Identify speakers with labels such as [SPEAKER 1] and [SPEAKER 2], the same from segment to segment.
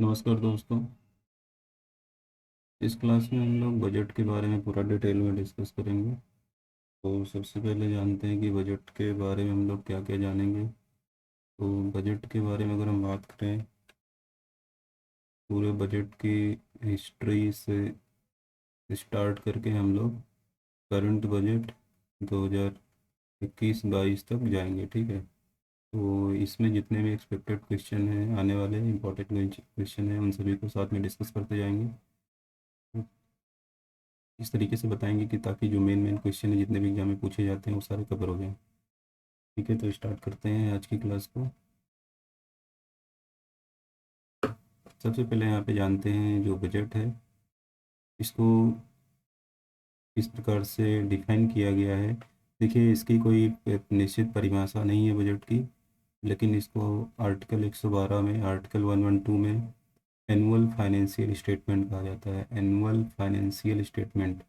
[SPEAKER 1] नमस्कार दोस्तों। इस क्लास में हम लोग बजट के बारे में पूरा डिटेल में डिस्कस करेंगे। तो सबसे पहले जानते हैं कि बजट के बारे में हम लोग क्या क्या जानेंगे। तो बजट के बारे में अगर हम बात करें, पूरे बजट की हिस्ट्री से स्टार्ट करके हम लोग करंट बजट 2021-22 तक जाएंगे। ठीक है। तो इसमें जितने भी एक्सपेक्टेड क्वेश्चन हैं, आने वाले इंपॉर्टेंट क्वेश्चन हैं, उन सभी को साथ में डिस्कस करते जाएंगे। इस तरीके से बताएंगे कि ताकि जो मेन मेन क्वेश्चन है जितने भी एग्जाम में पूछे जाते हैं वो सारे कवर हो जाएं। ठीक है, तो स्टार्ट करते हैं आज की क्लास को। सबसे पहले यहाँ पे जानते हैं जो बजट है, इसको किस प्रकार से डिफाइन किया गया है। देखिए, इसकी कोई निश्चित परिभाषा नहीं है बजट की, लेकिन इसको आर्टिकल 112 में, आर्टिकल 112 में एनुअल फाइनेंशियल स्टेटमेंट कहा जाता है। एनुअल फाइनेंशियल स्टेटमेंट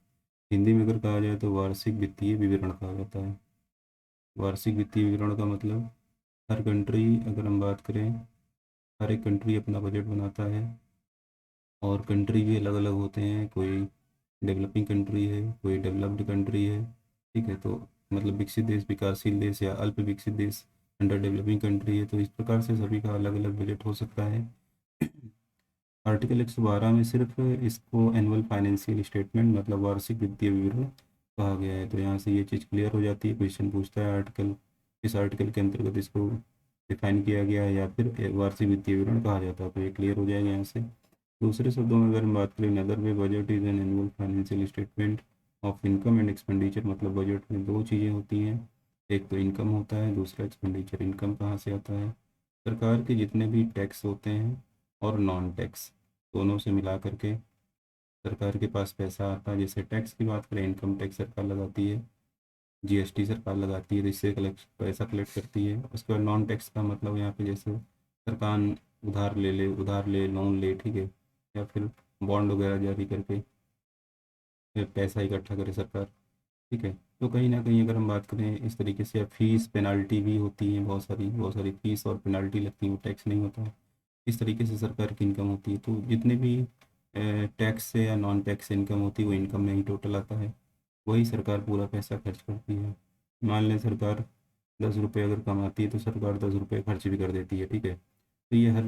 [SPEAKER 1] हिंदी में अगर कहा जाए तो वार्षिक वित्तीय विवरण कहा जाता है। वार्षिक वित्तीय विवरण का मतलब, हर कंट्री, अगर हम बात करें, हर एक कंट्री अपना बजट बनाता है और कंट्री भी अलग अलग होते हैं। कोई डेवलपिंग कंट्री है, कोई डेवलप्ड कंट्री है। ठीक है, तो मतलब विकसित देश, विकासशील देश या अल्प विकसित देश, अंडर डेवलपिंग कंट्री है। तो इस प्रकार से सभी का अलग अलग बजट हो सकता है। आर्टिकल 112 में सिर्फ इसको एनुअल फाइनेंशियल स्टेटमेंट मतलब वार्षिक वित्तीय विवरण कहा गया है। तो यहाँ से ये चीज़ क्लियर हो जाती है। क्वेश्चन पूछता है आर्टिकल, इस आर्टिकल के अंतर्गत इसको डिफाइन किया गया है या फिर वार्षिक वित्तीय विवरण कहा जाता है, तो ये क्लियर हो जाएगा यहाँ से। दूसरे शब्दों में अगर हम बात करें, other way budget is an annual financial statement of income and expenditure. मतलब बजट में दो चीज़ें होती हैं, एक तो इनकम होता है, दूसरा एक्सपेंडिचर। इनकम कहाँ से आता है? सरकार के जितने भी टैक्स होते हैं और नॉन टैक्स, दोनों से मिला करके सरकार के पास पैसा आता है। जैसे टैक्स की बात करें, इनकम टैक्स सरकार लगाती है, जीएसटी सरकार लगाती है, तो इससे पैसा कलेक्ट करती है। उसके बाद नॉन टैक्स का मतलब यहाँ पे जैसे सरकार उधार ले लोन ले, ठीक है, या फिर बॉन्ड वगैरह जारी करके फिर पैसा इकट्ठा करे सरकार। ठीक है, तो कहीं ना कहीं अगर हम बात करें इस तरीके से, फीस पेनल्टी भी होती है, बहुत सारी फीस और पेनल्टी लगती है, वो टैक्स नहीं होता है। इस तरीके से सरकार की इनकम होती है। तो जितने भी टैक्स से या नॉन टैक्स इनकम होती है वो इनकम में ही टोटल आता है, वही सरकार पूरा पैसा खर्च करती है। मान लें सरकार 10 रुपये अगर कमाती है तो सरकार 10 रुपये खर्च भी कर देती है। ठीक है, तो ये हर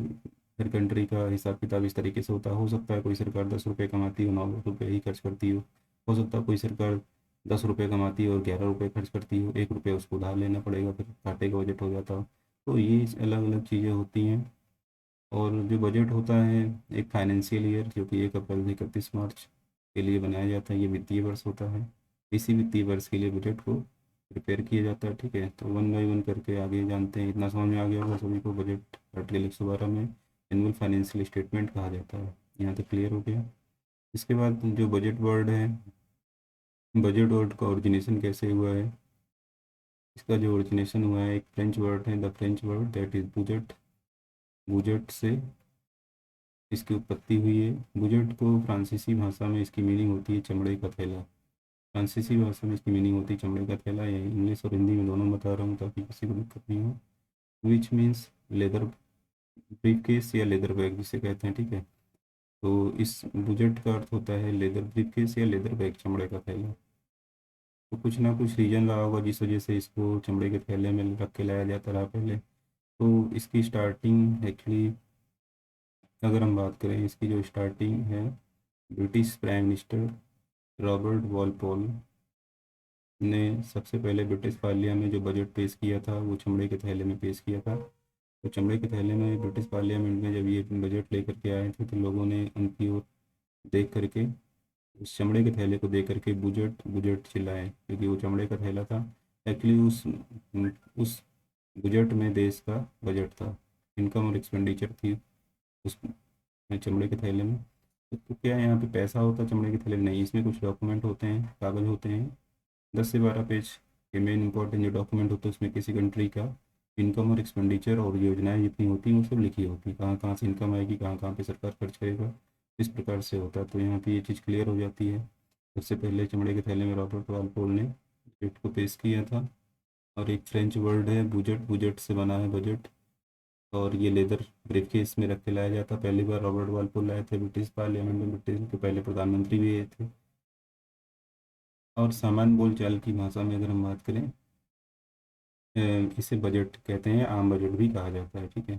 [SPEAKER 1] हर कंट्री का हिसाब किताब इस तरीके से होता है। हो सकता है कोई सरकार 10 रुपये कमाती हो, 9 रुपये ही खर्च करती हो सकता है कोई सरकार 10 रुपये कमाती हो और 11 रुपये खर्च करती हो, 1 रुपये उसको उधार लेना पड़ेगा, फिर घाटे का बजट हो जाता हो। तो ये अलग अलग चीज़ें होती हैं। और जो बजट होता है एक फाइनेंशियल ईयर, जो कि 1 अप्रैल से 31 मार्च के लिए बनाया जाता है, ये वित्तीय वर्ष होता है। इसी वित्तीय वर्ष के लिए बजट को प्रिपेयर किया जाता है। ठीक है, तो वन बाई वन करके आगे जानते हैं। इतना समझ में आ गया होगा सभी को, बजट आर्टिकल 112 में एनुअल फाइनेंशियल स्टेटमेंट कहा जाता है। यहाँ तक क्लियर हो गया। इसके बाद जो बजट वर्ड है, बजट वर्ड का ओरिजिनेशन कैसे हुआ है? इसका जो ओरिजिनेशन हुआ है, एक फ्रेंच वर्ड है, the French word that is bougette. Bougette से इसकी उत्पत्ति हुई है। बुजेट को फ्रांसीसी भाषा में इसकी मीनिंग होती है चमड़े का थैला। फ्रांसीसी भाषा में इसकी मीनिंग होती है चमड़े का थैला, या इंग्लिश और हिंदी में दोनों बता रहा हूँ ताकि किसी को दिक्कत नहीं हो। विच मीन्स लेदर ब्रीफकेस या लेदर बैग जिसे कहते हैं। ठीक है, तो इस बुजेट का अर्थ होता है लेदर ब्रीफकेस या लेदर बैग, चमड़े का थैला। तो कुछ ना कुछ रीजन रहा होगा जिस वजह से इसको चमड़े के थैले में रख के लाया जाता रहा पहले। तो इसकी स्टार्टिंग एक्चुअली, अगर हम बात करें, इसकी जो स्टार्टिंग है, British prime minister Robert Walpole ने सबसे पहले ब्रिटिश पार्लिया में जो बजट पेश किया था वो चमड़े के थैले में पेश किया था। तो चमड़े के थैले में ब्रिटिश पार्लियामेंट में जब ये बजट लेकर के आए थे, तो लोगों ने उनकी ओर देख करके, उस चमड़े के थैले को देख करके बुजेट बुजेट चिल्लाए, क्योंकि वो चमड़े का थैला था। एक्चुअली उस बजट में देश का बजट था, इनकम और एक्सपेंडिचर थी उस चमड़े के थैले में। तो क्या यहाँ पे पैसा होता चमड़े के थैले में? नहीं, इसमें कुछ डॉक्यूमेंट होते हैं, कागज होते हैं, 10 से 12 पेज के मेन इंपॉर्टेंट जो डॉक्यूमेंट होते हैं उसमें किसी कंट्री का इनकम और एक्सपेंडिचर और योजनाएं जितनी होती हैं वो सब लिखी होती है, कहाँ कहाँ से इनकम आएगी, कहाँ कहाँ पे सरकार खर्च करेगा, इस प्रकार से होता है। तो यहाँ पे ये चीज़ क्लियर हो जाती है। सबसे पहले चमड़े के थैले में रॉबर्ट वालपोल ने बजट को पेश किया था। और एक फ्रेंच वर्ड है बुजेट, बुजेट से बना है बजट। और ये लेदर ब्रीफकेस में रख के लाया जाता। पहली बार रॉबर्ट वालपोल लाए थे ब्रिटिश पार्लियामेंट में, ब्रिटिश के पहले प्रधानमंत्री भी ये थे। और सामान्य बोलचाल की भाषा में अगर हम बात करें, इसे बजट कहते हैं, आम बजट भी कहा जाता है, ठीक है।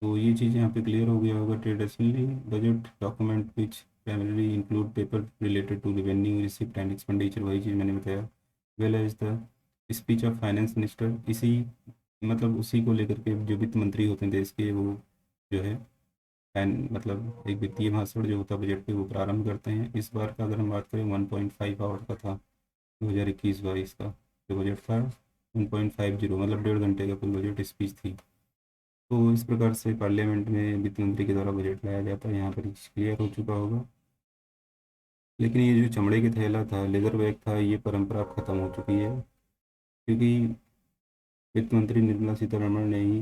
[SPEAKER 1] तो ये चीज़ यहाँ पे क्लियर हो गया होगा। Traditionally budget document which primarily include paper related to revenue receipt and expenditure, वही चीज़ मैंने बताया। Well as the speech of finance minister, इसी मतलब उसी को लेकर के जो वित्त मंत्री होते हैं देश के, वो जो है मतलब एक वित्तीय भाषण जो होता है बजट पे, वो प्रारंभ करते हैं। इस बार का अगर हम बात करें 1.5 आवर का था 2021-22 का जो बजट था, 1.50 मतलब 1.5 घंटे का कुल बजट स्पीच थी। तो इस प्रकार से पार्लियामेंट में वित्त मंत्री के द्वारा बजट लाया जाता है। यहाँ पर क्लियर हो चुका होगा। लेकिन ये जो चमड़े के थैला था, लेदर बैग था, ये परंपरा अब खत्म हो चुकी है, क्योंकि वित्त मंत्री निर्मला सीतारमण ने ही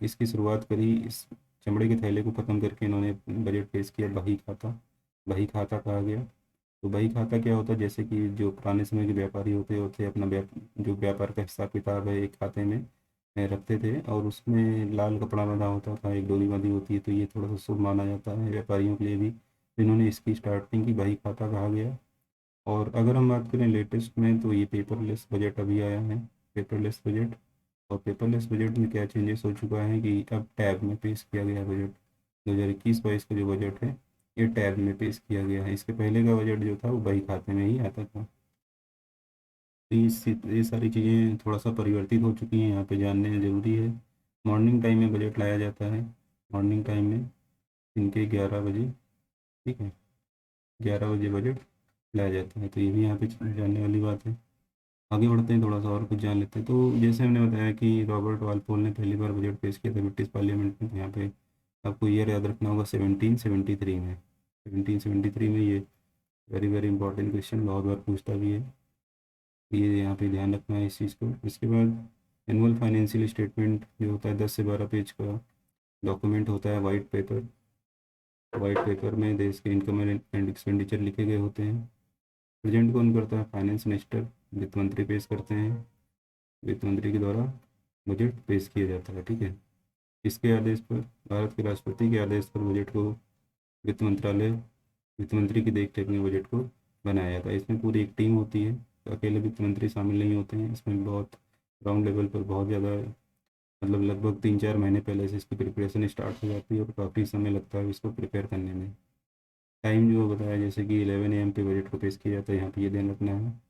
[SPEAKER 1] इसकी शुरुआत करी। इस चमड़े के थैले को ख़त्म करके इन्होंने बजट पेश किया। बही खाता, बही खाता कहा गया। तो बही खाता क्या होता है, जैसे कि जो पुराने समय के व्यापारी होते होते अपना जो व्यापार का हिसाब किताब है एक खाते में रखते थे, और उसमें लाल कपड़ा बंधा होता था, एक डोरी बंधी होती है, तो ये थोड़ा सा शुभ माना जाता है व्यापारियों के लिए भी। तो इन्होंने इसकी स्टार्टिंग की बही खाता कहा गया। और अगर हम बात करें लेटेस्ट में, तो ये पेपरलेस बजट अभी आया है, पेपरलेस बजट। और पेपरलेस बजट में क्या चेंजेस हो चुका है कि अब टैब में पेश किया गया बजट। 2021-22 का जो बजट है, ये टैब में पेश किया गया है। इसके पहले का बजट जो था वो बही खाते में ही आता था। तो ये सारी चीज़ें थोड़ा सा परिवर्तित हो चुकी हैं, यहाँ पे जानने ज़रूरी है। मॉर्निंग टाइम में बजट लाया जाता है, मॉर्निंग टाइम में दिन के 11 बजे, ठीक है, 11 बजे बजट लाया जाता है। तो ये भी यहाँ पे जानने वाली बात है। आगे बढ़ते हैं, थोड़ा सा और कुछ जान लेते हैं। तो जैसे हमने बताया कि रॉबर्ट वालपोल ने पहली बार बजट पेश किया था ब्रिटिश पार्लियामेंट में। यहाँ पे आपको ईयर याद रखना होगा, 1773 में। 1773 में ये वेरी वेरी इंपॉर्टेंट क्वेश्चन, बहुत बार पूछता भी है, ये यहाँ पे ध्यान रखना है इस चीज़ को। इसके बाद एनुअल फाइनेंशियल स्टेटमेंट जो होता है 10 से 12 पेज का डॉक्यूमेंट होता है, वाइट पेपर। वाइट पेपर में देश के इनकम एंड एक्सपेंडिचर लिखे गए होते हैं। प्रेजेंट कौन करता है, फाइनेंस मिनिस्टर, वित्त मंत्री पेश करते हैं। वित्त मंत्री के द्वारा बजट पेश किया जाता है, ठीक है। इसके आदेश पर, भारत के राष्ट्रपति के आदेश पर बजट को वित्त मंत्रालय, वित्त मंत्री की देख रेख में बजट को बनाया जाता है। इसमें पूरी एक टीम होती है, तो अकेले वित्त मंत्री शामिल नहीं होते हैं इसमें। बहुत ग्राउंड लेवल पर बहुत ज़्यादा, मतलब लगभग 3-4 महीने पहले से इसकी प्रिपरेशन स्टार्ट हो जाती है, और काफ़ी समय लगता है इसको प्रिपेयर करने में। टाइम जो बताया, जैसे कि 11 AM पे बजट को पेश किया जाता है, यहाँ पे ये ध्यान रखना है।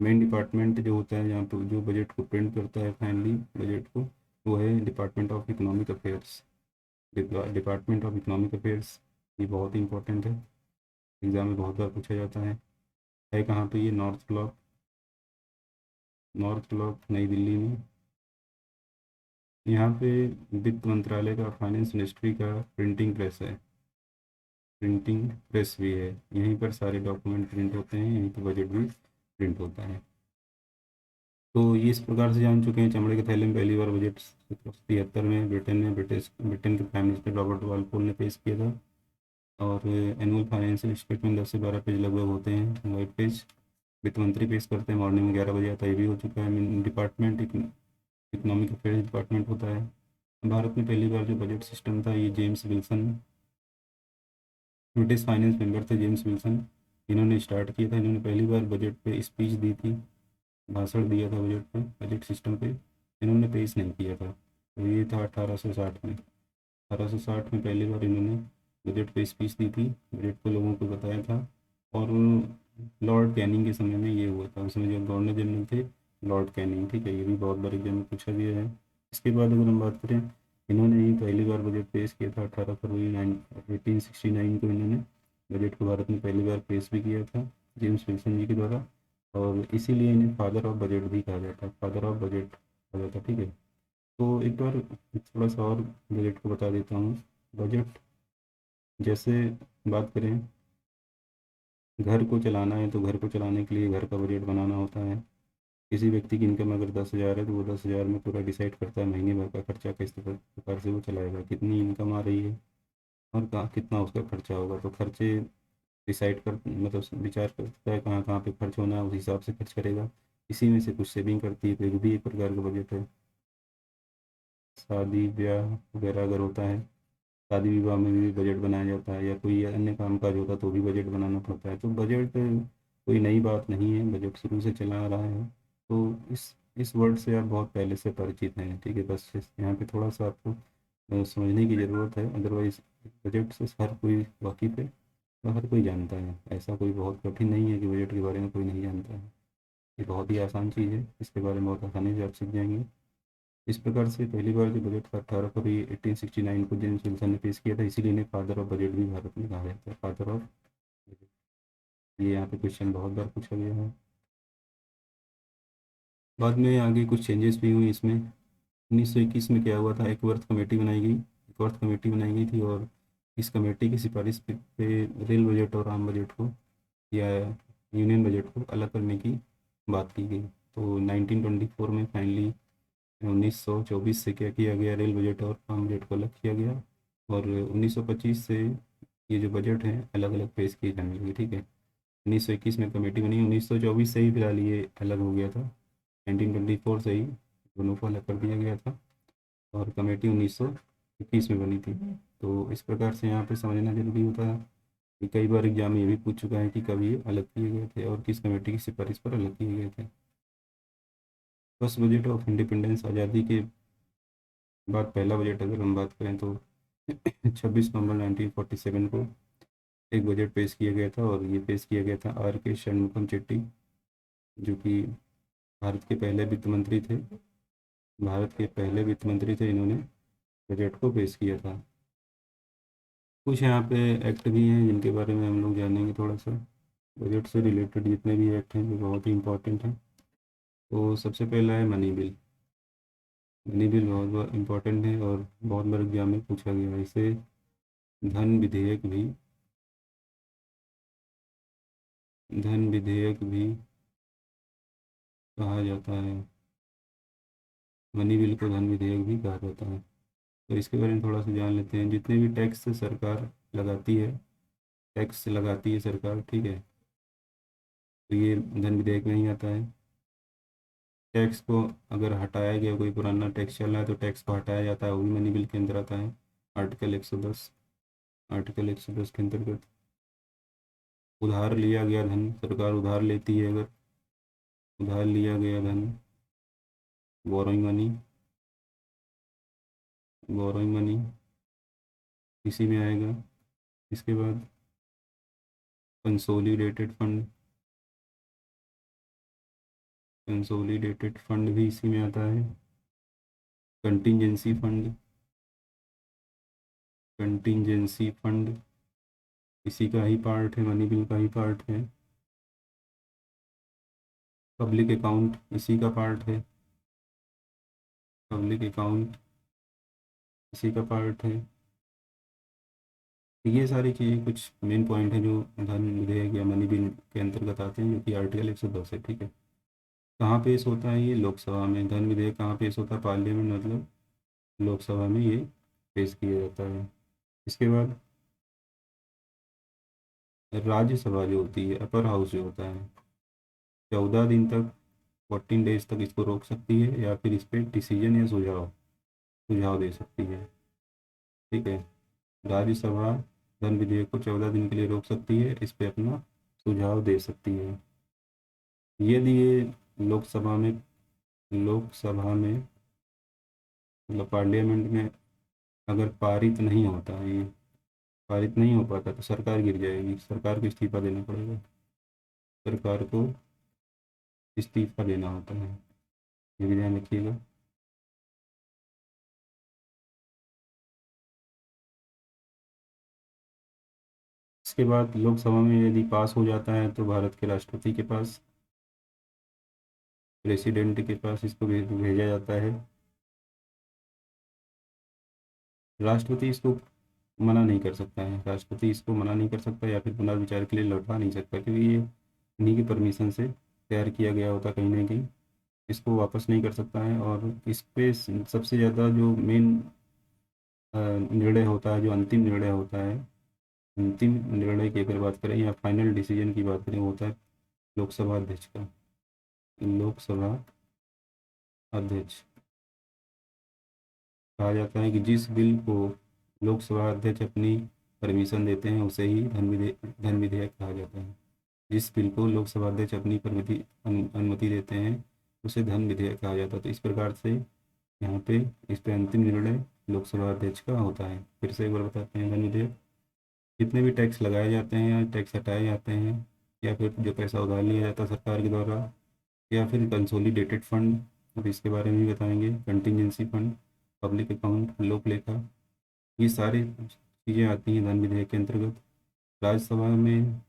[SPEAKER 1] मेन डिपार्टमेंट जो होता है यहाँ पर, जो बजट को प्रिंट करता है फाइनली बजट को, वो है department of economic affairs. Department of economic affairs, ये बहुत ही इंपॉर्टेंट है, एग्ज़ाम में बहुत बार पूछा जाता है कहाँ पे ये, नॉर्थ ब्लॉक, नॉर्थ ब्लॉक नई दिल्ली में। यहाँ पे वित्त मंत्रालय का, फाइनेंस मिनिस्ट्री का प्रिंटिंग प्रेस है, प्रिंटिंग प्रेस भी है। यहीं पर सारे डॉक्यूमेंट प्रिंट होते हैं, यहीं पर बजट भी प्रिंट होता है। तो ये इस प्रकार से जान चुके हैं चमड़े के थैले में पहली बार बजट 1773 में ब्रिटेन के प्राइम मिनिस्टर रॉबर्ट वालपोल ने पेश किया था। और एनुअल फाइनेंशियल स्टेटमेंट 10 से 12 पेज लगभग होते हैं, वाइट पेज। वित्त मंत्री पेश करते हैं, मॉर्निंग में 11 बजे आता है, ये भी हो चुका है। डिपार्टमेंट इकोनॉमिक अफेयर्स डिपार्टमेंट होता है। भारत में पहली बार जो बजट सिस्टम था, ये James Wilson, British finance member थे जेम्स विल्सन, इन्होंने स्टार्ट किया था। इन्होंने पहली बार बजट पे स्पीच दी थी, भाषण दिया था बजट पे, बजट सिस्टम पे। इन्होंने पेश नहीं किया था, तो ये था 1860 में। 1860 में पहली बार इन्होंने बजट पे स्पीच दी थी, बजट को लोगों को बताया था। और लॉर्ड कैनिंग के समय में ये हुआ था, उसमें जो गवर्नर जनरल थे लॉर्ड कैनिंग, ठीक है। ये भी बहुत बार एग्जाम में पूछा गया है। इसके बाद अगर हम बात करें, इन्होंने ही पहली बार बजट पेश किया था 18 फरवरी 1869 को। इन्होंने बजट को भारत में पहली बार पेश भी किया था जेम्स विल्सन जी के द्वारा, और इसीलिए इन्हें फादर ऑफ बजट भी कहा जाता है, फादर ऑफ बजट कहा जाता है, ठीक है। तो एक बार थोड़ा सा और बजट को बता देता हूँ। बजट, जैसे बात करें, घर को चलाना है, तो घर को चलाने के लिए घर का बजट बनाना होता है। किसी व्यक्ति की इनकम अगर 10,000 है, तो वो 10,000 में पूरा डिसाइड करता है महीने भर का खर्चा किस प्रकार से वो चलाएगा, कितनी इनकम आ रही है और कहाँ कितना उसका खर्चा होगा। तो खर्चे डिसाइड कर, मतलब विचार करता है कहाँ कहाँ पे खर्च होना है, उस हिसाब से खर्च करेगा। इसी में से कुछ सेविंग करती है, तो ये भी एक प्रकार का बजट है। शादी ब्याह वगैरह अगर होता है, शादी विवाह में भी बजट बनाया जाता है, या कोई अन्य कामकाज होता है तो भी बजट बनाना पड़ता है। तो बजट कोई नई बात नहीं है, बजट शुरू से चला आ रहा है। तो इस वर्ड से आप बहुत पहले से परिचित हैं, ठीक है। बस यहाँ पे थोड़ा सा आपको समझने की ज़रूरत है। अदरवाइज़ बजट से हर कोई वाकिफ़ है और हर कोई जानता है। ऐसा कोई बहुत कठिन नहीं है कि बजट के बारे में कोई नहीं जानता है। ये बहुत ही आसान चीज़ है, इसके बारे में बहुत आसानी से आप सीख जाएंगे। इस प्रकार से पहली बार जो बजट का 18 फरवरी 1869 को जेम्स विल्सन ने पेश किया था, इसीलिए इन्हें फादर ऑफ बजट भी भारत में कहा जाता है, फादर ऑफ बजट। ये यहाँ पे क्वेश्चन बहुत बार पूछा गया है। बाद में आगे कुछ चेंजेस भी हुई इसमें। 1921 में क्या हुआ था, एक वर्थ कमेटी बनाई गई, एक वर्थ कमेटी बनाई गई थी, और इस कमेटी की सिफारिश पे रेल बजट और आम बजट को या यूनियन बजट को अलग करने की बात की गई। तो 1924 में फाइनली 1924 से क्या किया गया, रेल बजट और आम बजट को अलग किया गया, और 1925 से ये जो बजट है अलग अलग पेश किए जाने लगे, ठीक है। 1921 में कमेटी बनी, 1924 से ही फिलहाल ये अलग हो गया था। 1924 से ही दोनों को अलग कर दिया गया था, और कमेटी 1921 में बनी थी। तो इस प्रकार से यहाँ पे समझना जरूरी होता है कि कई बार एग्जाम में ये भी पूछ चुका है कि कब ये अलग किए गए थे और किस कमेटी की सिफारिश पर अलग किए गए थे। फर्स्ट बजट ऑफ इंडिपेंडेंस, आज़ादी के बाद पहला बजट अगर हम बात करें तो 26 नवंबर 1947 को एक बजट पेश किया गया था, और ये पेश किया गया था आर के षणमुखम चेट्टी, जो कि भारत के पहले वित्त मंत्री थे। भारत के पहले वित्त मंत्री थे, इन्होंने बजट को पेश किया था। कुछ यहाँ पे एक्ट भी हैं जिनके बारे में हम लोग जानेंगे थोड़ा सा। बजट से रिलेटेड जितने भी एक्ट हैं वो बहुत ही इंपॉर्टेंट हैं। तो सबसे पहला है मनी बिल। मनी बिल बहुत बहुत इंपॉर्टेंट है और बहुत बार एग्जाम में पूछा गया है। इसे धन विधेयक भी कहा जाता है। मनी बिल को धन विधेयक भी कहा जाता है। तो इसके बारे में थोड़ा सा जान लेते हैं। जितने भी टैक्स सरकार लगाती है, टैक्स लगाती है सरकार, ठीक है, तो ये धन विधेयक में ही आता है। टैक्स को अगर हटाया गया, कोई पुराना टैक्स चल रहा है तो टैक्स को हटाया जाता है, वो भी मनी बिल के अंदर आता है। आर्टिकल 110, आर्टिकल 110 के अंतर्गत। उधार लिया गया धन, सरकार उधार लेती है, अगर उधार लिया गया धन, बोरोइंग मनी, बोरोइंग मनी इसी में आएगा। इसके बाद कंसोलिडेटेड फंड, कंसोलिडेटेड फंड भी इसी में आता है। कंटिजेंसी फंड, कंटिजेंसी फंड इसी का ही पार्ट है, मनी बिल का ही पार्ट है। पब्लिक अकाउंट इसी का पार्ट है, पब्लिक अकाउंट इसी का पार्ट है। ये सारी चीज़ें कुछ मेन पॉइंट है जो धन विधेयक या मनी बिल के अंतर्गत आते हैं, जो कि आर्टिकल 110 है, ठीक है। कहाँ पेश होता है ये, लोकसभा में। धन विधेयक कहाँ पेश होता है, पार्लियामेंट, मतलब लोकसभा में ये पेश किया जाता है। इसके बाद राज्यसभा जो होती है, अपर हाउस जो होता है, 14 दिन तक, 14 डेज तक इसको रोक सकती है, या फिर इस पर डिसीजन या सुझाव सुझाव दे सकती है, ठीक है। राज्यसभा धन विधेयक को 14 दिन के लिए रोक सकती है, इस पे अपना सुझाव दे सकती है। यदि ये लोकसभा में लोकसभा में मतलब पार्लियामेंट में अगर पारित नहीं होता है, ये पारित नहीं हो पाता, तो सरकार गिर जाएगी, सरकार को इस्तीफा देना पड़ेगा, सरकार को इस्तीफा देना होता है, ये भी ध्यान रखिएगा। इसके बाद लोकसभा में यदि पास हो जाता है तो भारत के राष्ट्रपति के पास, प्रेसिडेंट के पास इसको भेजा जाता है। राष्ट्रपति इसको मना नहीं कर सकता है, राष्ट्रपति इसको मना नहीं कर सकता या फिर पुनर्विचार के लिए लौटा नहीं सकता, क्योंकि ये इन्हीं की परमिशन से तैयार किया गया होता कहीं ना कहीं। इसको वापस नहीं कर सकता है। और इस पे सबसे ज़्यादा जो मेन निर्णय होता है, जो अंतिम निर्णय होता है, अंतिम निर्णय की अगर बात करें या फाइनल डिसीजन की बात करें, वो होता है लोकसभा अध्यक्ष का, लोकसभा अध्यक्ष। कहा जाता है कि जिस बिल को लोकसभा अध्यक्ष अपनी परमिशन देते हैं उसे ही धन विधेयक कहा जाता है। जिस बिल को लोकसभा अध्यक्ष अपनी अनुमति देते हैं उसे धन विधेयक कहा जाता है। तो इस प्रकार से यहाँ पे इस पे अंतिम निर्णय लोकसभा अध्यक्ष का होता है। फिर से एक बार बताते हैं, धन विधेयक जितने भी टैक्स लगाए जाते हैं या टैक्स हटाए जाते हैं, या फिर जो पैसा उधार लिया जाता है सरकार के द्वारा, या फिर कंसोलिडेटेड फंड, अब इसके बारे में भी बताएंगे, कंटिजेंसी फंड, पब्लिक अकाउंट, लोक लेखा, ये सारी चीज़ें आती हैं धन विधेयक के अंतर्गत। राज्यसभा में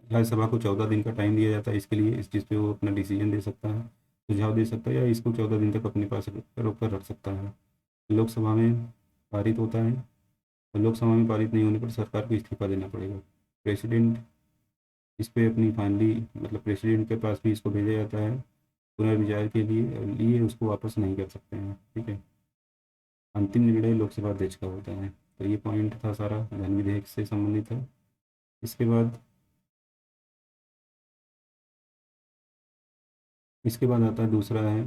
[SPEAKER 1] राज्यसभा को 14 दिन का टाइम दिया जाता है इसके लिए, इस चीज़ पे वो अपना डिसीजन दे सकता है, सुझाव दे सकता है, या इसको 14 दिन तक अपने पास रोक कर रख सकता है। लोकसभा में पारित होता है, और लोकसभा में पारित नहीं होने पर सरकार को इस्तीफा देना पड़ेगा। प्रेसिडेंट इस पे अपनी फाइनली मतलब प्रेसिडेंट के पास भी इसको भेजा जाता है पुनर्विचार के लिए उसको वापस नहीं कर सकते हैं। ठीक है, अंतिम निर्णय लोकसभा अध्यक्ष का होता है। तो ये पॉइंट था सारा धन विधेयक से संबंधित है। इसके बाद आता है दूसरा है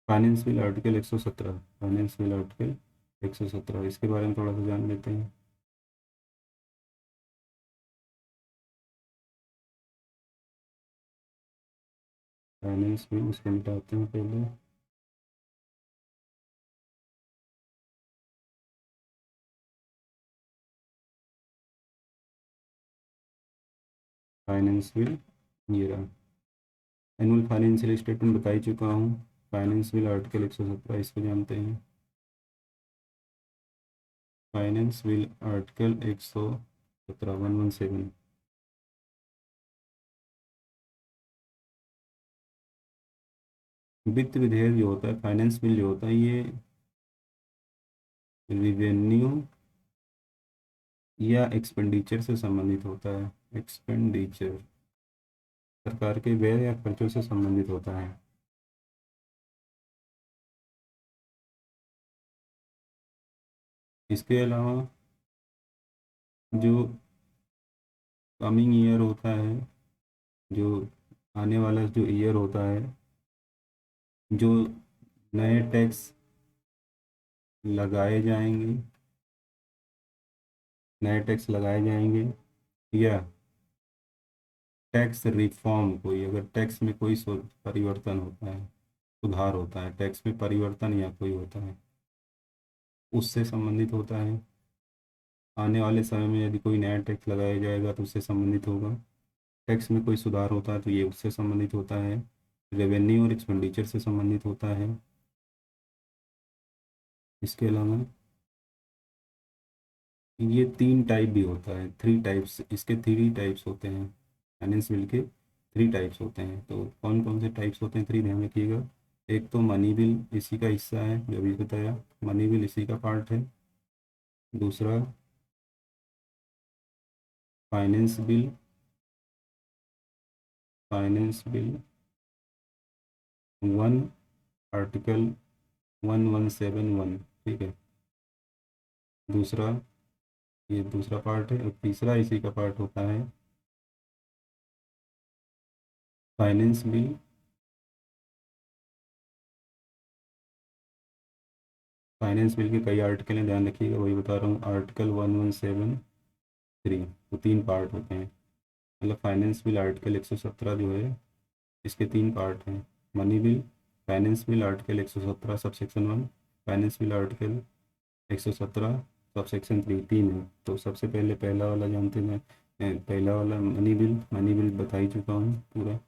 [SPEAKER 1] finance bill article 117। Finance bill article 117, इसके बारे में थोड़ा सा जान लेते हैं। फाइनेंस बिल, उसको मिटाते हैं पहले। फाइनेंस बिल ये रहा, एनुअल फाइनेंशियल स्टेटमेंट बता ही चुका हूँ। फाइनेंस बिल आर्टिकल 117, इसको जानते हैं। Finance bill article 117, 117। वित्त विधेयक जो होता है, फाइनेंस बिल जो होता है, ये रिवेन्यू या एक्सपेंडिचर से संबंधित होता है। एक्सपेंडिचर, सरकार के व्यय या खर्चों से संबंधित होता है। इसके अलावा जो कमिंग ईयर होता है, जो आने वाला जो ईयर होता है, जो नए टैक्स लगाए जाएंगे, नए टैक्स लगाए जाएंगे, या टैक्स रिफॉर्म, कोई अगर टैक्स में कोई परिवर्तन होता है, सुधार होता है, टैक्स में परिवर्तन या कोई होता है, उससे संबंधित होता है। आने वाले समय में यदि कोई नया टैक्स लगाया जाएगा तो उससे संबंधित होगा। टैक्स में कोई सुधार होता है तो ये उससे संबंधित होता है। रेवेन्यू और एक्सपेंडिचर से संबंधित होता है। इसके अलावा ये 3 टाइप भी होता है, 3 टाइप्स, इसके 3 टाइप्स होते हैं। फाइनेंस बिल के 3 टाइप्स होते हैं। तो कौन कौन से टाइप्स होते हैं, 3 ध्यान रखिएगा। एक तो मनी बिल इसी का हिस्सा है, जो अभी बताया, मनी बिल इसी का पार्ट है। दूसरा finance bill, finance bill 1, article 1171। ठीक है, दूसरा, ये दूसरा पार्ट है। और तीसरा इसी का पार्ट होता है फाइनेंस बिल, फाइनेंस बिल के कई आर्टिकल हैं, ध्यान रखिएगा, वही बता रहा हूँ, आर्टिकल 1173। तो 3 पार्ट होते हैं। मतलब फाइनेंस बिल आर्टिकल 117 जो है, इसके 3 पार्ट हैं। Money bill, finance bill article 117 sub section 1, finance bill article 117 sub section 3, 3 है। तो सबसे पहले पहला वाला जानते हैं, पहला वाला मनी बिल, मनी बिल बता ही चुका हूँ पूरा,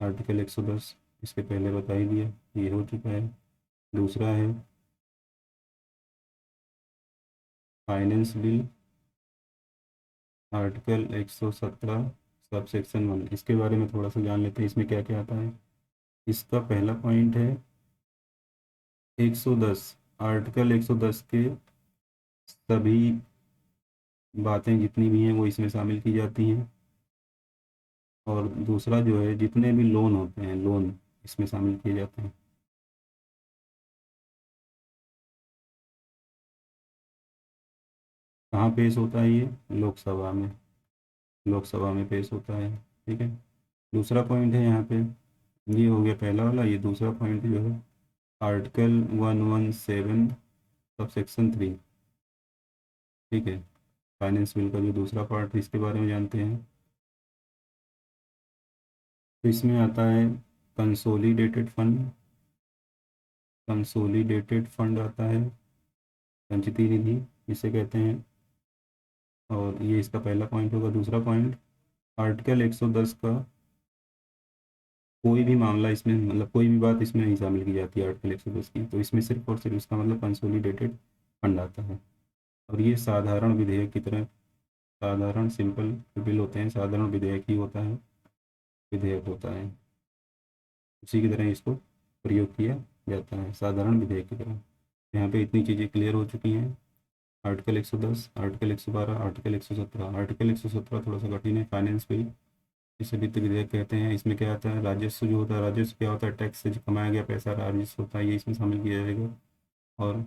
[SPEAKER 1] आर्टिकल 110 इसके पहले बता ही दिया, ये हो चुका है। दूसरा है finance bill article 117 sub section 1, इसके बारे में थोड़ा सा जान लेते हैं, इसमें क्या क्या आता है। इसका पहला पॉइंट है 110, आर्टिकल 110 के सभी बातें जितनी भी हैं वो इसमें शामिल की जाती हैं। और दूसरा जो है, जितने भी लोन होते हैं, लोन इसमें शामिल किए जाते हैं। कहाँ पेश होता है ये, लोकसभा में, लोकसभा में पेश होता है। ठीक है, दूसरा पॉइंट है यहाँ पे, ये हो गया पहला वाला। ये दूसरा पॉइंट जो है, आर्टिकल 117 सब सेक्शन 3, ठीक है। फाइनेंस बिल का जो दूसरा पार्ट है इसके बारे में जानते हैं। तो इसमें आता है कंसोलिडेटेड फंड, कंसोलिडेटेड फंड आता है, संचित निधि इसे कहते हैं। और ये इसका पहला पॉइंट होगा। दूसरा पॉइंट, आर्टिकल 110 का कोई भी मामला इसमें, मतलब कोई भी बात इसमें नहीं शामिल की जाती है आर्टिकल 110 की, तो इसमें सिर्फ और सिर्फ इसका मतलब कंसोलिडेटेड फंड आता है। और ये साधारण विधेयक की तरह, साधारण सिंपल बिल होते हैं, साधारण विधेयक ही होता है, विधेयक होता है, उसी की तरह इसको प्रयोग किया जाता है, साधारण विधेयक की तरह। यहाँ पे इतनी चीज़ें क्लियर हो चुकी हैं। Article 110, article 112, article 117। आर्टिकल 117 थोड़ा सा कठिन है, फाइनेंस बिल इसे वित्त विधेयक कहते हैं। इसमें क्या आता है, राजस्व जो होता है, राजस्व क्या होता है, टैक्स से जो कमाया गया पैसा राजस्व होता है, ये इसमें शामिल किया जाएगा। और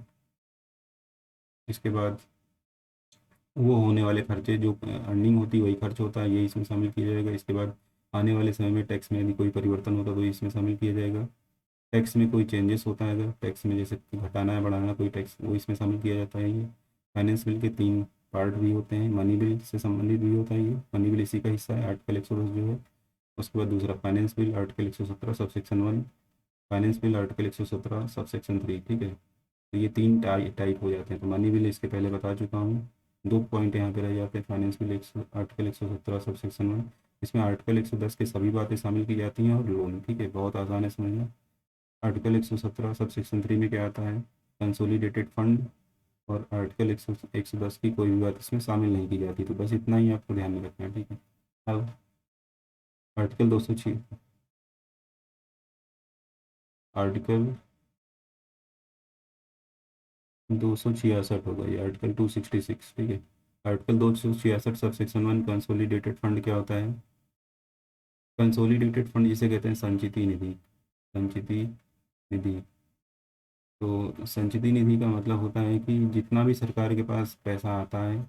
[SPEAKER 1] इसके बाद वो होने वाले खर्चे, जो अर्निंग होती है वही खर्च होता है, ये इसमें शामिल किया जाएगा। इसके बाद आने वाले समय में टैक्स में यदि कोई परिवर्तन होता है तो इसमें शामिल किया जाएगा। टैक्स में कोई चेंजेस होता है, अगर टैक्स में जैसे घटाना है बढ़ाना कोई टैक्स, वो इसमें शामिल किया जाता है। ये फाइनेंस बिल के 3 पार्ट भी होते हैं। मनी बिल से संबंधित भी होता है, ये मनी बिल इसी का हिस्सा है, आर्टिकल 110 जो है। उसके बाद दूसरा finance bill, article 117 sub section 1, finance bill article 117 sub section 3, ठीक है। तो ये 3 टाइप हो जाते हैं। तो मनी बिल इसके पहले बता चुका हूँ। 2 पॉइंट यहाँ पे रह जाते हैं, finance bill article 117 sub section 1, इसमें आर्टिकल 110 की सभी बातें शामिल की जाती हैं, और लोन, ठीक है, बहुत आसान है समझना। आर्टिकल 117 सब सेक्शन 3 में क्या आता है, कंसोलिडेटेड फंड। और आर्टिकल 110 की कोई भी बात इसमें शामिल नहीं की जाती। तो बस इतना ही आपको ध्यान में रखना है, ठीक है। अब आर्टिकल 206, आर्टिकल 266 होगा ये, आर्टिकल 266, ठीक है। Article 266 sub section 1, consolidated fund क्या होता है, कंसोलिडेटेड फंड जिसे कहते हैं संचिति निधि, संचिति निधि। तो संचिति निधि का मतलब होता है कि जितना भी सरकार के पास पैसा आता है,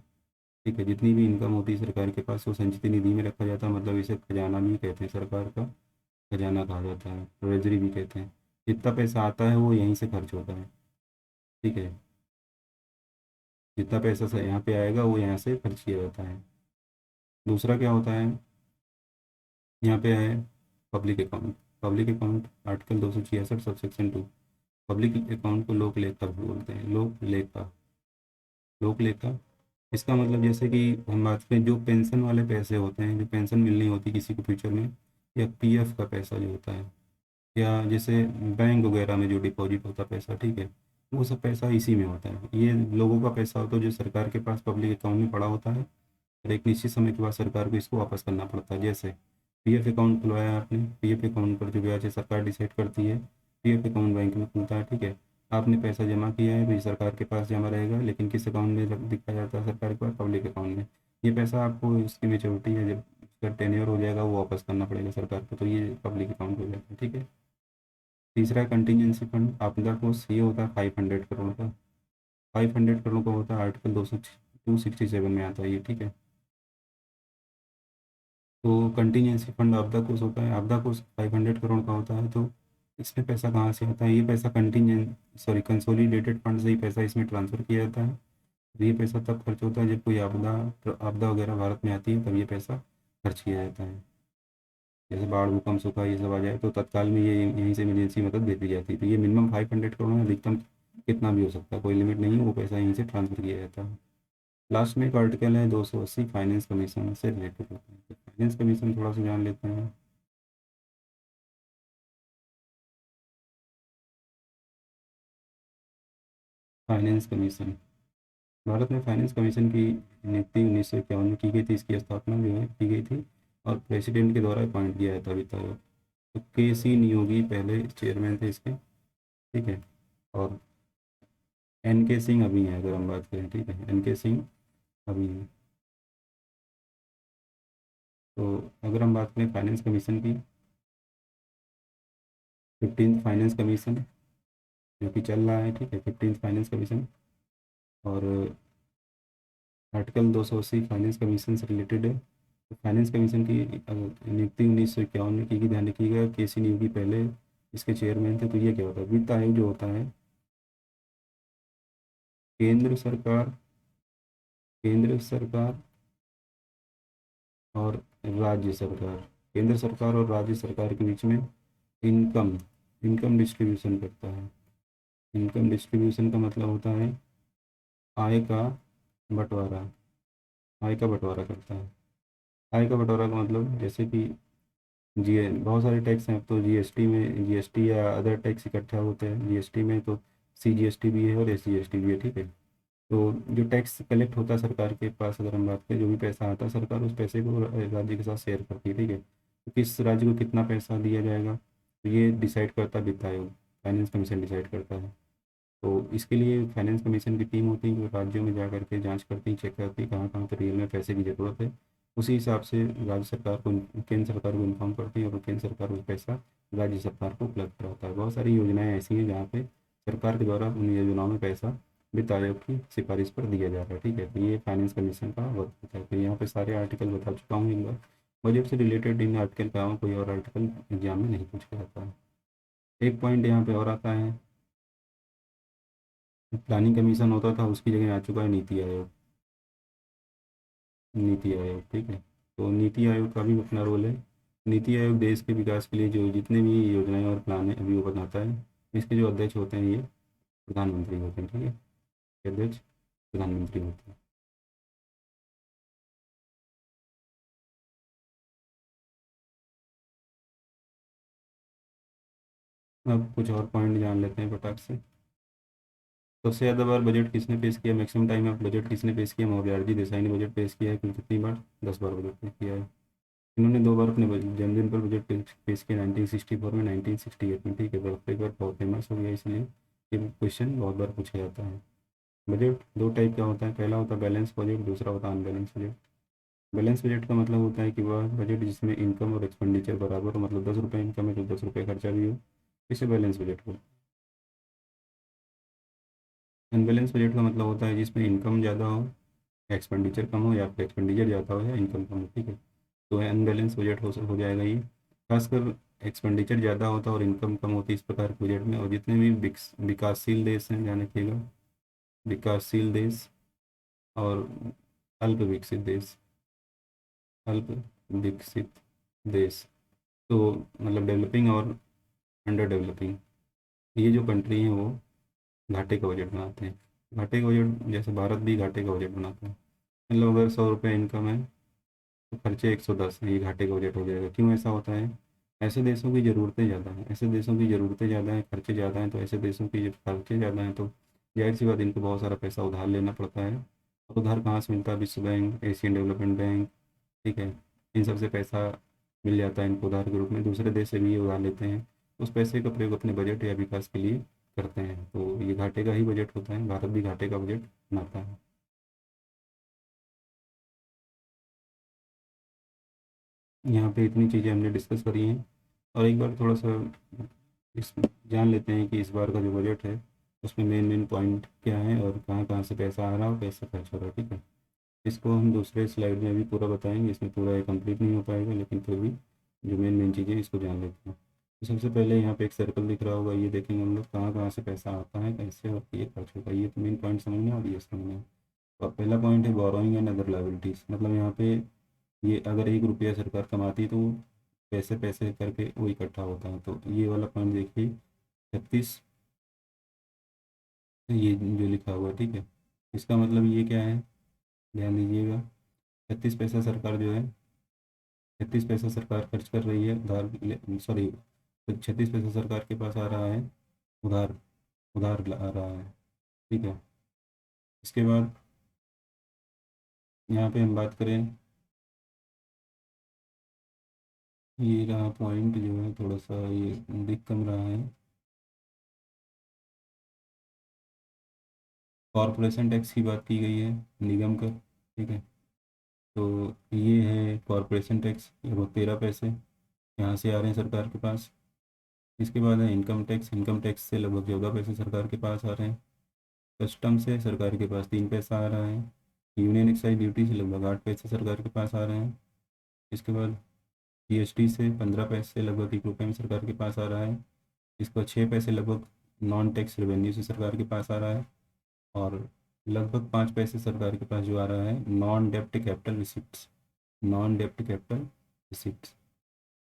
[SPEAKER 1] ठीक है, जितनी भी इनकम होती है सरकार के पास, वो संचित निधि में रखा जाता है। मतलब इसे खजाना भी कहते हैं, सरकार का खजाना कहा जाता है, ट्रेजरी भी कहते हैं। जितना पैसा आता है वो यहीं से खर्च होता है, ठीक है। जितना पैसा से यहाँ पे आएगा वो यहाँ से खर्च किया जाता है। दूसरा क्या होता है, यहाँ पे है public account. Public account article 266 sub section 2। Public account को लोक लेखा भी बोलते हैं, लोक लेखा, लोक लेखा। इसका मतलब जैसे कि हम बात करें, जो पेंशन वाले पैसे होते हैं, जो पेंशन मिलनी होती किसी को फ्यूचर में, या पीएफ का पैसा जो होता है, या जैसे बैंक वगैरह में जो डिपॉजिट होता है पैसा, ठीक है, वो सब पैसा इसी में होता है। ये लोगों का पैसा होता है जो सरकार के पास पब्लिक अकाउंट में पड़ा होता है, और एक निश्चित समय के बाद सरकार को इसको वापस करना पड़ता है। जैसे पीएफ अकाउंट खुलवाया आपने, पीएफ अकाउंट पर जो ब्याज है सरकार डिसाइड करती है। पीएफ अकाउंट बैंक में खुलता है, ठीक है। आपने पैसा जमा किया है तो ये सरकार के पास जमा रहेगा, लेकिन किस अकाउंट में दिखा जाता है सरकार के पास, पब्लिक अकाउंट में। ये पैसा आपको इसकी मेच्योरिटी है, जब उसका टेन्योर हो जाएगा वो वापस करना पड़ेगा सरकार को, तो ये पब्लिक अकाउंट हो जाता है, ठीक है। तीसरा कंटीजेंसी फंड, आपदा कोष, ये होता है 500 करोड़ का, 500 करोड़ का होता है, आर्टिकल 267 में आता है ये, ठीक है। तो कंटीजेंसी फंड आपदा कोष होता है, आपदा कोष 500 करोड़ का होता है। तो इसमें पैसा कहाँ से आता है, ये पैसा कंटीजेंट सॉरी कंसोलिडेटेड फंड से ही पैसा इसमें ट्रांसफ़र किया जाता है। तो ये पैसा तब खर्च होता है जब कोई आपदा आपदा वगैरह भारत में आती है, तब ये पैसा खर्च किया जाता है। जैसे बाढ़, भूकंप, सूखा ये सब आ जाए तो तत्काल में ये यहीं से इमरजेंसी मदद दे दी जाती है। तो ये मिनिमम 500 करोड़ है, अधिकतम कितना भी हो सकता है, कोई लिमिट नहीं है, वो पैसा यहीं से ट्रांसफ़र किया जाता है। लास्ट में एक आर्टिकल है 280, फाइनेंस कमीशन से रिलेटेड होता है। तो फाइनेंस कमीशन थोड़ा सा जान लेते हैं। फाइनेंस कमीशन, भारत में फाइनेंस कमीशन की नियुक्ति 1951 में की गई थी। इसकी स्थापना जो है की गई थी, और प्रेसिडेंट के द्वारा अपॉइंट किया जाता अभी तक। तो के सी नियोगी पहले चेयरमैन थे इसके, ठीक है। और एन के सिंह अभी हैं, अगर हम बात करें, ठीक है, एन के सिंह अभी हैं। तो अगर हम बात करें फाइनेंस कमीशन की, 15th फाइनेंस कमीशन जो कि चल रहा है, ठीक है, 15th फाइनेंस कमीशन। और आर्टिकल 280 फाइनेंस कमीशन से रिलेटेड है। तो फाइनेंस कमीशन की नियुक्ति 1951 में की गई, ध्यान रखिएगा। के सी नियोगी पहले इसके चेयरमैन थे। तो ये क्या होता है, वित्त आयोग जो होता है, केंद्र सरकार, केंद्र सरकार और राज्य सरकार, केंद्र सरकार और राज्य सरकार के बीच में इनकम इनकम डिस्ट्रीब्यूशन करता है। इनकम डिस्ट्रीब्यूशन का मतलब होता है आय का बंटवारा, आय का बंटवारा करता है। आय का बंटवारा का मतलब जैसे कि जी, बहुत सारे टैक्स हैं। अब तो जीएसटी में, जीएसटी या अदर टैक्स इकट्ठा होते हैं। जीएसटी में तो सीजीएसटी भी है और एसजीएसटी भी है, ठीक है। तो जो टैक्स कलेक्ट होता है सरकार के पास, अगर हम बात करें, जो भी पैसा आता है सरकार उस पैसे को राज्य के साथ शेयर करती है, ठीक है। तो किस राज्य को कितना पैसा दिया जाएगा, तो ये डिसाइड करता है वित्त आयोग, फाइनेंस कमीशन डिसाइड करता है। तो इसके लिए फाइनेंस कमीशन की टीम होती है जो राज्यों में जा करके जांच करती है, चेक करती है कहाँ कहाँ पर रियल में पैसे की ज़रूरत है। उसी हिसाब से राज्य सरकार को, केंद्र सरकार को इन्फॉर्म करती है और केंद्र सरकार वो पैसा राज्य सरकार को उपलब्ध कराता है। बहुत सारी योजनाएं ऐसी हैं जहाँ पे सरकार के द्वारा उन योजनाओं में पैसा वित्त आयोग की सिफारिश पर दिया जा रहा है, ठीक है। तो ये फाइनेंस कमीशन का वर्क होता है। तो यहाँ पे सारे आर्टिकल बता चुका हूँ एक बार। बजट से रिलेटेड इन आर्टिकल का अलावा कोई और आर्टिकल एग्जाम में नहीं पूछा जाता है। एक पॉइंट यहाँ पे और आता है, प्लानिंग कमीशन होता था, उसकी जगह आ चुका है नीति आयोग। नीति आयोग, ठीक है। तो नीति आयोग का भी अपना रोल है। नीति आयोग देश के विकास के लिए जो जितने भी योजनाएं और प्लान है अभी वो बनाता है। इसके जो अध्यक्ष होते हैं ये प्रधानमंत्री होते हैं, ठीक है। ये अध्यक्ष प्रधानमंत्री होते हैं। अब कुछ और पॉइंट जान लेते हैं फटाक से। सबसे ज़्यादा बार बजट किसने पेश किया, मैक्सिमम टाइम ऑफ बजट किसने पेश किया, मोरारजी देसाई ने बजट पेश किया है। कुल कितनी बार, 10 बार बजट पेश किया है। इन्होंने 2 बार अपने जन्मदिन पर बजट पेश किया, 1964 में, 1968 में, ठीक है। बर्थडे पर बहुत फेमस हो गया, इसलिए ये क्वेश्चन बहुत बार पूछा जाता है। बजट दो टाइप का होता है, पहला होता है बैलेंस बजट, दूसरा होता है अनबैलेंस बजट। बैलेंस बजट का मतलब होता है कि वह बजट जिसमें इनकम और एक्सपेंडिचर बराबर हो, मतलब 10 रुपये इनकम है तो 10 रुपये खर्चा भी हो, इसे बैलेंस बजट को। अनबैलेंस बजट का मतलब होता है जिसमें इनकम ज़्यादा हो, एक्सपेंडिचर कम हो, या फिर एक्सपेंडिचर ज़्यादा हो या इनकम कम हो, ठीक है। तो अनबैलेंस बजट हो जाएगा ये। खासकर एक्सपेंडिचर ज़्यादा होता है और इनकम कम होती है इस प्रकार के बजट में। और जितने भी विकासशील देश हैं, ध्यान रखिएगा, विकासशील देश और अल्प विकसित देश, अल्प विकसित देश, तो मतलब डेवलपिंग और अंडर डेवलपिंग, ये जो कंट्री हैं वो घाटे का बजट बनाते हैं। घाटे का बजट, जैसे भारत भी घाटे का बजट बनाता है। मतलब अगर 100 रुपये इनकम है तो खर्चे 110 हैं, ये घाटे का बजट हो जाएगा। क्यों ऐसा होता है, ऐसे देशों की ज़रूरतें ज़्यादा हैं, ऐसे देशों की ज़रूरतें ज़्यादा हैं, खर्चे ज़्यादा हैं। तो ऐसे देशों की जब खर्चे ज़्यादा हैं तो जाहिर सी बात, इनको बहुत सारा पैसा उधार लेना पड़ता है। और उधार कहाँ से मिलता है, विश्व बैंक, एशियन डेवलपमेंट बैंक, ठीक है। इन सब से पैसा मिल जाता है इनको उधार के रूप में। दूसरे देश से भी ये उधार लेते हैं, उस पैसे का प्रयोग अपने बजट या विकास के लिए करते हैं। तो ये घाटे का ही बजट होता है, भारत भी घाटे का बजट बनाता है। यहाँ पे इतनी चीज़ें हमने डिस्कस करी हैं। और एक बार थोड़ा सा इस जान लेते हैं कि इस बार का जो बजट है उसमें मेन मेन पॉइंट क्या है और कहाँ कहाँ से पैसा आ रहा है और कैसे खर्च हो रहा है, ठीक है। इसको हम दूसरे स्लाइड में भी पूरा बताएंगे, इसमें पूरा ये कंप्लीट नहीं हो पाएगा, लेकिन फिर भी जो मेन मेन चीज़ें इसको जान लेते हैं। तो सबसे पहले यहाँ पे एक सर्कल दिख रहा होगा, ये देखेंगे हम लोग कहाँ कहाँ से पैसा आता है, कैसे और ये खर्च होगा। ये तो मेन पॉइंट समझना और ये समझना। और पहला पॉइंट है बोरोइंग एंड अदर लाइबिलिटीज़। मतलब यहाँ पे ये अगर 1 रुपया सरकार कमाती तो पैसे पैसे करके वो इकट्ठा होता है। तो ये वाला पॉइंट देखिए, 36, ये जो लिखा हुआ है, ठीक है। इसका मतलब ये क्या है, ध्यान दीजिएगा। 36 पैसा सरकार जो है, 36 पैसा सरकार खर्च कर रही है उधार, सॉरी, तो 36 पैसा सरकार के पास आ रहा है उधार, आ रहा है, ठीक है। इसके बाद यहाँ पे हम बात करें, ये रहा पॉइंट जो है, थोड़ा सा ये दिख कम रहा है, कॉरपोरेशन टैक्स की बात की गई है, निगम कर, ठीक है। तो ये है कॉरपोरेशन टैक्स, लगभग 13 पैसे यहाँ से आ रहे हैं सरकार के पास। इसके बाद है इनकम टैक्स, इनकम टैक्स से लगभग 14 पैसे सरकार के पास आ रहे हैं। कस्टम से सरकार के पास 3 पैसा आ रहा है। यूनियन एक्साइज ड्यूटी से लगभग 8 पैसे सरकार के पास आ रहे हैं। इसके बाद जीएसटी से 15 पैसे, लगभग 1 रुपये में सरकार के पास आ रहा है। इसका 6 पैसे लगभग नॉन टैक्स रेवेन्यू से सरकार के पास आ रहा है, और लगभग 5 पैसे सरकार के पास जो आ रहा है नॉन डेप्ट कैपिटल रिसिप्ट्स, नॉन डेप्ट कैपिटल रिसिप्ट्स।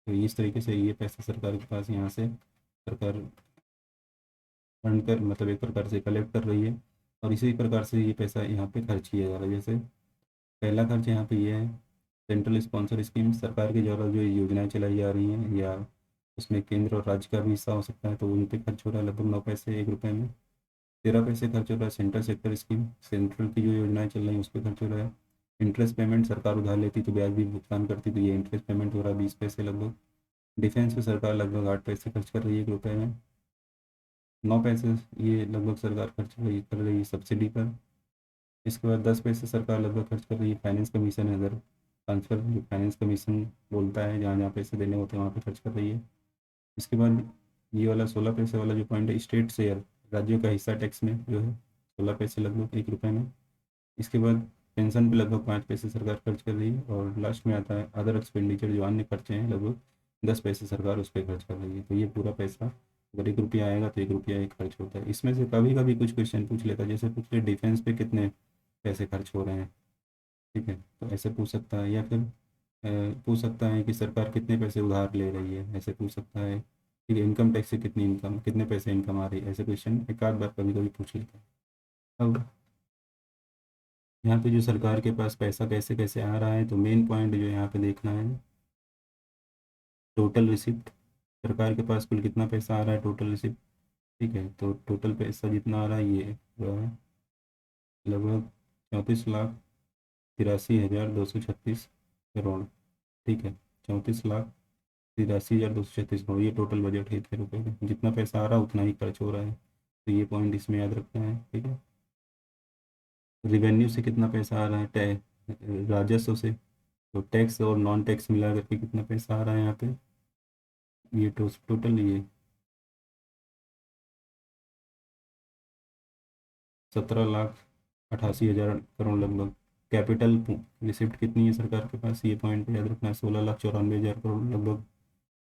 [SPEAKER 1] तो इस तरीके से ये पैसा सरकार के पास यहाँ से सरकार फंड कर, मतलब एक प्रकार से कलेक्ट कर रही है, और इसी प्रकार से ये पैसा यहाँ पे खर्च किया जा रहा है। जैसे पहला खर्च यहाँ पे ये है, सेंट्रल स्पॉन्सर स्कीम, सरकार के द्वारा जो योजनाएं चलाई जा रही हैं, या उसमें केंद्र और राज्य का भी हिस्सा हो सकता है, तो उन पे खर्च हो रहा है लगभग 9 पैसे 1 रुपये में। 13 पैसे खर्च हो रहा है सेंट्रल सेक्टर स्कीम, सेंट्रल की जो योजनाएं चल रही हैं उस पर खर्च हो रहा है। इंटरेस्ट पेमेंट, सरकार उधार लेती तो ब्याज भी भुगतान करती, तो ये इंटरेस्ट पेमेंट हो रहा है 20 पैसे लगभग। डिफेंस पे सरकार लगभग 8 पैसे खर्च कर रही है 1 रुपये में। 9 पैसे ये लगभग सरकार खर्च कर रही है सब्सिडी पर। इसके बाद 10 पैसे सरकार लगभग खर्च कर रही है फाइनेंस कमीशन, अगर ट्रांसफर जो फाइनेंस कमीशन बोलता है जहाँ जहाँ पैसे देने होते हैं वहाँ पे खर्च कर रही है। इसके बाद ये वाला 16 पैसे वाला जो पॉइंट है, स्टेट शेयर, राज्यों का हिस्सा टैक्स में जो है 16 पैसे लगभग 1 रुपये में। इसके बाद पेंशन पे लगभग 5 पैसे सरकार खर्च कर रही है, और लास्ट में आता है अदर एक्सपेंडिचर, जो अन्य खर्चे हैं, लगभग 10 पैसे सरकार उस पर खर्च कर रही है। तो ये पूरा पैसा अगर 1 रुपया आएगा तो 1 रुपया एक खर्च होता है। इसमें से कभी कभी कुछ क्वेश्चन पूछ लेता है, जैसे पूछ ले डिफेंस पे कितने पैसे खर्च हो रहे हैं, ठीक है, तो ऐसे पूछ सकता है। या फिर पूछ सकता है कि सरकार कितने पैसे उधार ले रही है, ऐसे पूछ सकता है। ठीक है, इनकम टैक्स से कितनी इनकम, कितने पैसे इनकम आ रही है, ऐसे क्वेश्चन एक आध बार कभी कभी पूछ लेता है। अब यहाँ पे जो सरकार के पास पैसा कैसे कैसे आ रहा है, तो मेन पॉइंट जो यहाँ पे देखना है, टोटल रिसिप्ट, सरकार के पास कुल कितना पैसा आ रहा है, टोटल रिसिप्ट। ठीक है, तो टोटल पैसा जितना आ रहा है ये जो है लगभग 34,83,236 करोड़। ठीक है, 34,83,236 करोड़, ये टोटल बजट है इतने रुपये का। जितना पैसा आ रहा है उतना ही खर्च हो रहा है, तो ये पॉइंट इसमें याद रखना है। ठीक है, रिवेन्यू से कितना पैसा आ रहा है, राजस्व से, तो टैक्स और नॉन टैक्स मिला करके कितना पैसा आ रहा है यहाँ पे, ये टोटल ये 17,88,000 करोड़ लगभग। कैपिटल रिसिप्ट कितनी है सरकार के पास, ये पॉइंट याद रखना है, 16,94,000 करोड़ लगभग।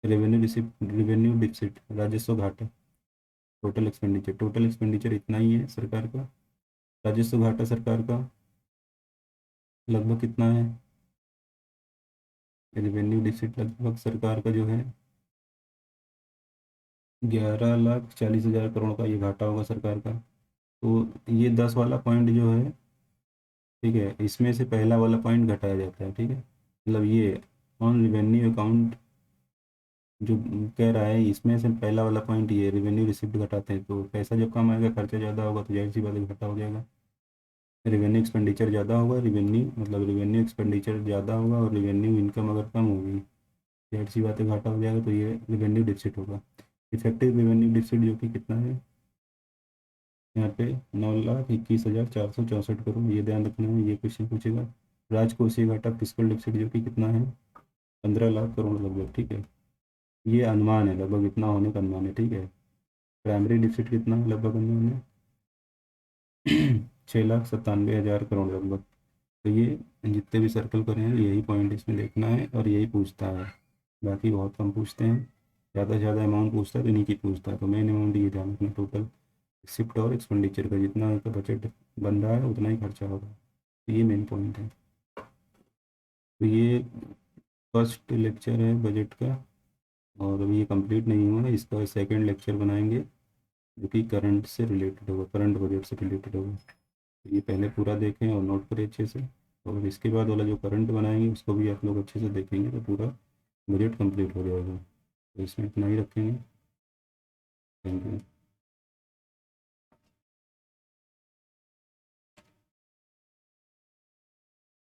[SPEAKER 1] रेवेन्यू रिसिप्ट, रेवेन्यू डिफिसिट, राजस्व घाटा, टोटल एक्सपेंडिचर इतना ही है सरकार का। राजस्व घाटा सरकार का लगभग कितना है, रेवेन्यू डिफिसिट लगभग सरकार का जो है 11,40,000 करोड़ का ये घाटा होगा सरकार का। तो ये 10 वाला पॉइंट जो है, ठीक है, इसमें से पहला वाला पॉइंट घटाया जाता है। ठीक है, मतलब ये ऑन रेवेन्यू अकाउंट जो कह रहा है, इसमें से पहला वाला पॉइंट ये रेवेन्यू रिसिप्ट घटाते हैं, तो पैसा जब कम आएगा, खर्चा ज़्यादा होगा, तो जाहिर सी बात है घाटा हो जाएगा। रेवेन्यू एक्सपेंडिचर ज़्यादा होगा, रेवेन्यू मतलब रेवेन्यू एक्सपेंडिचर ज़्यादा होगा, और रेवेन्यू इनकम अगर कम होगी, जाहिर सी बात है घाटा हो जाएगा, तो ये रेवेन्यू डिफिसिट होगा। इफेक्टिव रेवेन्यू डिफिसिट जो कि कितना है यहाँ पे, 9,21,464 करोड़, ये ध्यान रखना है, ये क्वेश्चन पूछेगा। राजकोषीय घाटा फिस्कल डिफिसिट जो कि कितना है, 15 लाख करोड़ लगभग। ठीक है, ये अनुमान है, लगभग इतना होने का अनुमान है। ठीक है, प्राइमरी डिफिसिट कितना है लगभग अनुमान है 6,97,000 करोड़ लगभग। तो ये जितने भी सर्कल करे हैं यही पॉइंट इसमें देखना है, और यही पूछता है। बाकी बहुत कम पूछते हैं, ज़्यादा से ज़्यादा अमाउंट पूछता है तो इन्हीं की पूछता है। तो मेन अमाउंट ये ध्यान रखना, टोटल शिफ्ट और एक्सपेंडिचर का जितना का बजट बन रहा है उतना ही खर्चा होगा, तो ये मेन पॉइंट है। तो ये फर्स्ट लेक्चर है बजट का, और अभी ये कंप्लीट नहीं हुआ है, इसका सेकंड लेक्चर बनाएंगे जो कि करंट से रिलेटेड होगा, करंट बजट से रिलेटेड होगा। तो ये पहले पूरा देखें और नोट करें अच्छे से, और इसके बाद वाला जो करंट बनाएंगे उसको भी आप लोग अच्छे से देखेंगे, तो पूरा बजट कंप्लीट हो जाएगा। तो इसमें इतना ही रखेंगे। Thank you.